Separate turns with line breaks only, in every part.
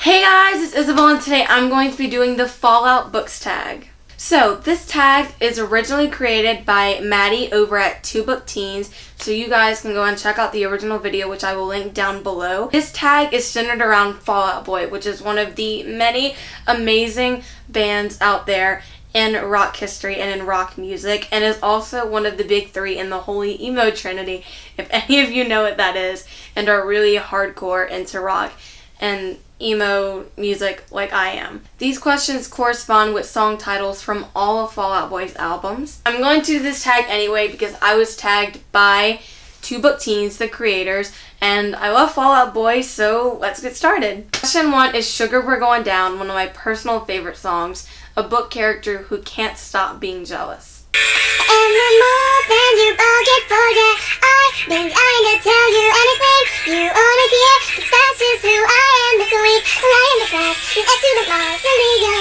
Hey guys, it's Isabel and today I'm going to be doing the Fallout Books tag. So this tag is originally created by Maddie over at 2BookTeens, so you guys can go and check out the original video, which I will link down below. This tag is centered around Fall Out Boy, which is one of the many amazing bands out there in rock history and in rock music, and is also one of the big three in the holy emo trinity, if any of you know what that is and are really hardcore into rock and emo music like I am. These questions correspond with song titles from all of Fall Out Boy's albums. I'm going to do this tag anyway because I was tagged by 2BookTeens, the creators, and I love Fall Out Boy, so let's get started. Question 1 is Sugar We're Going Down, one of my personal favorite songs, a book character who can't stop being jealous.
And the more than you all get for ya, I've been dying to tell you anything you wanna hear, 'cause that's just who I am. This week, lie in the grass, you add to the Mars and Leo.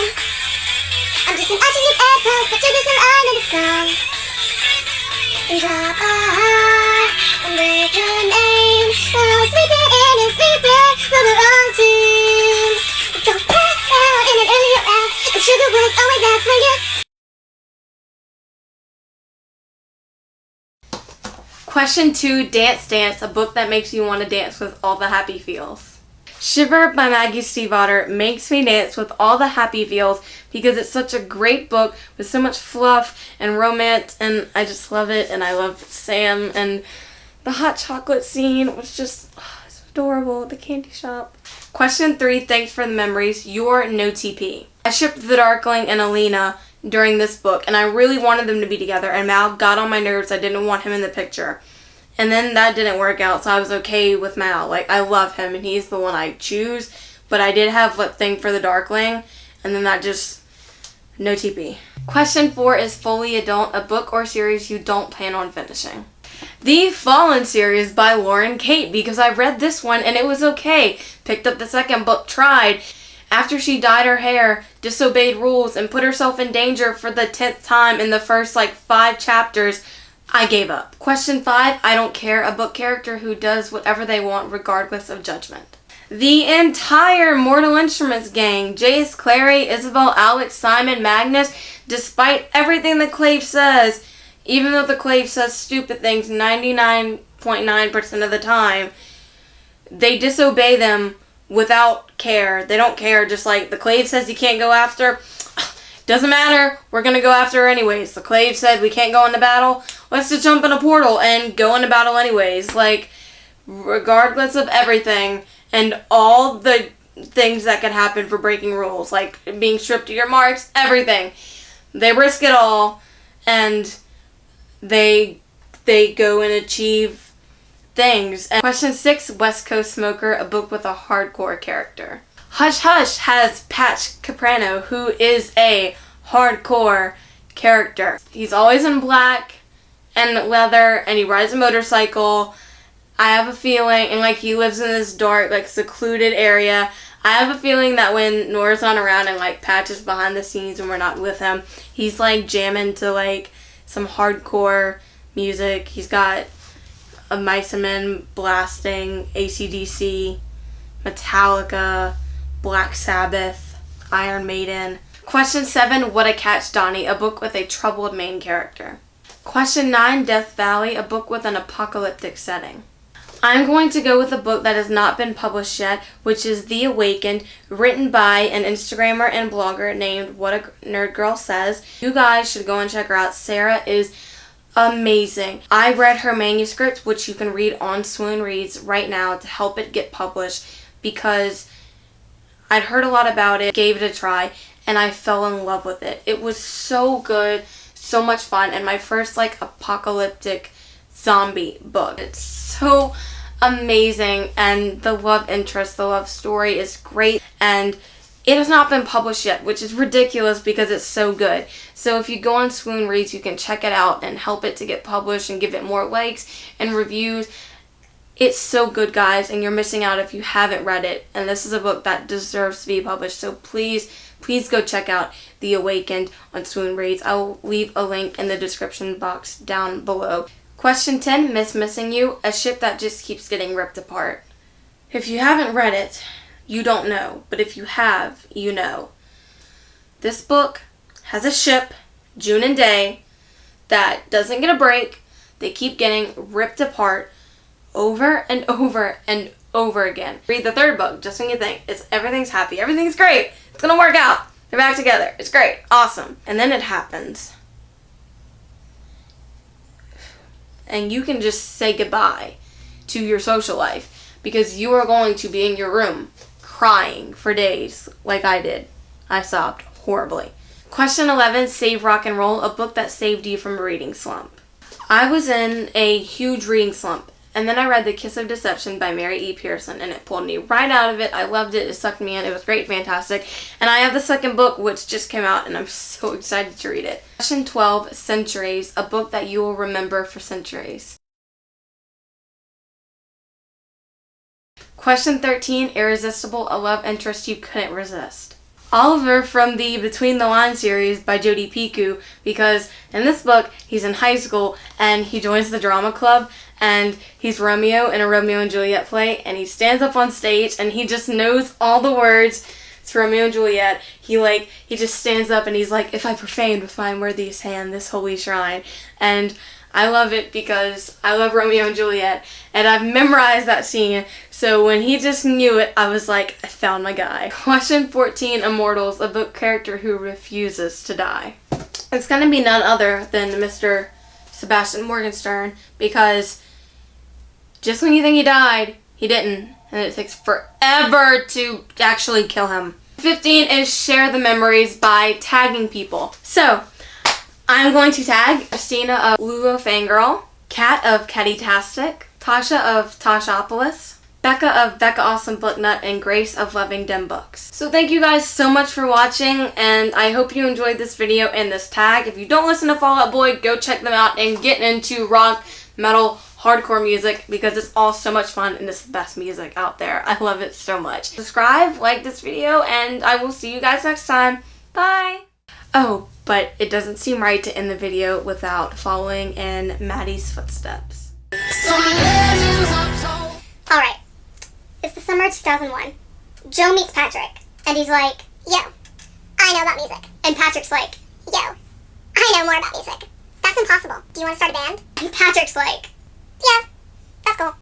I'm just an alternate apple, but you're just an eye in the song. And drop a heart and break your name. We're always sleeping in and sleeping for the wrong team. But don't pass out in an earlier hour, and sugar was always out for you.
Question 2, Dance Dance, a book that makes you want to dance with all the happy feels. Shiver by Maggie Stiefvater makes me dance with all the happy feels because it's such a great book with so much fluff and romance, and I just love it, and I love Sam, and the hot chocolate scene was just it's adorable at the candy shop. Question 3, thanks for the memories, your NOTP. I shipped the Darkling and Alina during this book, and I really wanted them to be together, and Mal got on my nerves. I didn't want him in the picture, and then that didn't work out, so I was okay with Mal. Like, I love him and he's the one I choose, but I did have lip thing for the Darkling, and then that just no TP. Question 4 is Folie Adult, a book or series you don't plan on finishing. The Fallen series by Lauren Kate, because I read this one and it was okay. Picked up the second book, tried. After she dyed her hair, disobeyed rules, and put herself in danger for the 10th time in the first 5 chapters, I gave up. Question 5, I don't care, a book character who does whatever they want regardless of judgment. The entire Mortal Instruments gang, Jace, Clary, Isabel, Alex, Simon, Magnus, despite everything the Clave says, even though the Clave says stupid things 99.9% of the time, they disobey them without care. They don't care, just like the Clave says you can't go after. Doesn't matter, we're gonna go after her anyways. The Clave said we can't go into battle. Let's just jump in a portal and go into battle anyways. Like, regardless of everything and all the things that could happen for breaking rules, like being stripped of your marks, everything. They risk it all, and they go and achieve things. And question 6, West Coast Smoker, a book with a hardcore character. Hush Hush has Patch Caprano, who is a hardcore character. He's always in black and leather, and he rides a motorcycle. I have a feeling, and he lives in this dark, secluded area. I have a feeling that when Nora's not around and Patch is behind the scenes and we're not with him, he's jamming to some hardcore music. He's got a Miceman blasting, AC/DC, Metallica, Black Sabbath, Iron Maiden. Question 7, What I Catch Donnie, a book with a troubled main character. Question 9, Death Valley, a book with an apocalyptic setting. I'm going to go with a book that has not been published yet, which is The Awakened, written by an Instagrammer and blogger named What a Nerd Girl Says. You guys should go and check her out. Sarah is amazing. I read her manuscript, which you can read on Swoon Reads right now to help it get published, because I'd heard a lot about it, gave it a try, and I fell in love with it. It was so good, so much fun, and my first apocalyptic zombie book. It's so amazing, and the love interest, the love story is great, and it has not been published yet, which is ridiculous because it's so good. So if you go on Swoon Reads, you can check it out and help it to get published and give it more likes and reviews. It's so good, guys, and you're missing out if you haven't read it. And this is a book that deserves to be published. So please, please go check out The Awakened on Swoon Reads. I will leave a link in the description box down below. Question 10, Miss Missing You, a ship that just keeps getting ripped apart. If you haven't read it, you don't know. But if you have, you know. This book has a ship, June and Day, that doesn't get a break. They keep getting ripped apart over and over and over again. Read the third book just when you think everything's happy, everything's great, it's gonna work out, they're back together, it's great, awesome. And then it happens. And you can just say goodbye to your social life because you are going to be in your room crying for days like I did. I sobbed horribly. Question 11, Save Rock and Roll, a book that saved you from a reading slump. I was in a huge reading slump, and then I read The Kiss of Deception by Mary E. Pearson, and it pulled me right out of it. I loved it. It sucked me in. It was great, fantastic. And I have the second book, which just came out, and I'm so excited to read it. Question 12, Centuries, a book that you will remember for centuries. Question 13, Irresistible, a love interest you couldn't resist. Oliver from the Between the Lines series by Jodi Picoult, because in this book he's in high school and he joins the drama club and he's Romeo in a Romeo and Juliet play, and he stands up on stage and he just knows all the words. It's Romeo and Juliet. He just stands up and he's like, if I profaned with my unworthiest hand this holy shrine. And I love it because I love Romeo and Juliet, and I've memorized that scene, so when he just knew it, I was like, I found my guy. Question 14, Immortals, a book character who refuses to die. It's going to be none other than Mr. Sebastian Morgenstern, because just when you think he died, he didn't, and it takes forever to actually kill him. 15 is Share the Memories by tagging people. So, I'm going to tag Christina of Lulo Fangirl, Kat of Catty-tastic, Tasha of Tashopolis, Becca of Becca Awesome Booknut, and Grace of Loving Dem Books. So thank you guys so much for watching, and I hope you enjoyed this video and this tag. If you don't listen to Fall Out Boy, go check them out and get into rock, metal, hardcore music, because it's all so much fun and it's the best music out there. I love it so much. Subscribe, like this video, and I will see you guys next time. Bye! Oh, but it doesn't seem right to end the video without following in Maddie's footsteps.
Alright, it's the summer of 2001. Joe meets Patrick, and he's like, yo, I know about music. And Patrick's like, yo, I know more about music. That's impossible. Do you want to start a band? And Patrick's like, yeah.